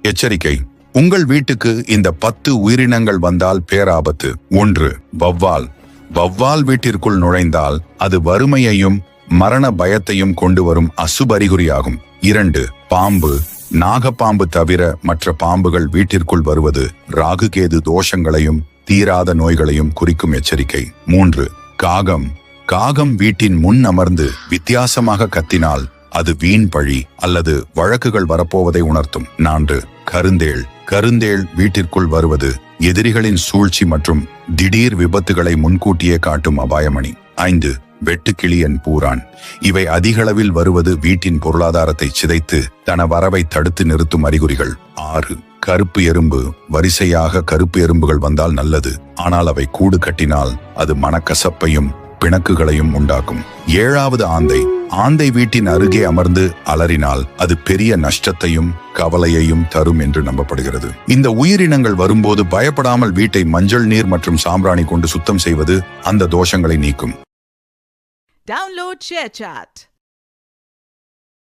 எச்சரிக்கை, உங்கள் வீட்டுக்கு இந்த 10 உயிரினங்கள் வந்தால் பேராபத்து. 1. வௌவால். வௌவால் வீட்டிற்குள் நுழைந்தால் அது வறுமையையும் மரண பயத்தையும் கொண்டு வரும் அசுபறிகுறியாகும். 2. பாம்பு. நாகப்பாம்பு தவிர மற்ற பாம்புகள் வீட்டிற்குள் வருவது ராகுகேது தோஷங்களையும் தீராத நோய்களையும் குறிக்கும் எச்சரிக்கை. 3. காகம். காகம் வீட்டின் முன் அமர்ந்து வித்தியாசமாக கத்தினால் அது வீண் பழி அல்லது வழக்குகள் வரப்போவதை உணர்த்தும். 4. கருந்தேள். கருந்தேள் வீட்டிற்குள் வருவது எதிரிகளின் சூழ்ச்சி மற்றும் திடீர் விபத்துகளை முன்கூட்டியே காட்டும் அபாயமணி. 5. வெட்டுக்கிளியன் பூரான். இவை அதிகளவில் வருவது வீட்டின் பொருளாதாரத்தை சிதைத்து தன வரவை தடுத்து நிறுத்தும் அறிகுறிகள். 6. கருப்பு எறும்பு. வரிசையாக கருப்பு எறும்புகள் வந்தால் நல்லது, ஆனால் அவை கூடு கட்டினால் அது மனக்கசப்பையும் பிணக்குகளையும் உண்டாக்கும். 7. ஆந்தை. ஆந்தை வீட்டின் அருகே அமர்ந்து அலறினால் அது பெரிய நஷ்டத்தையும் கவலையையும் தரும் என்று நம்பப்படுகிறது. இந்த உயிரினங்கள் வரும்போது பயப்படாமல் வீட்டை மஞ்சள் நீர் மற்றும் சாம்பிராணி கொண்டு சுத்தம் செய்வது அந்த தோஷங்களை நீக்கும். Download ShareChat.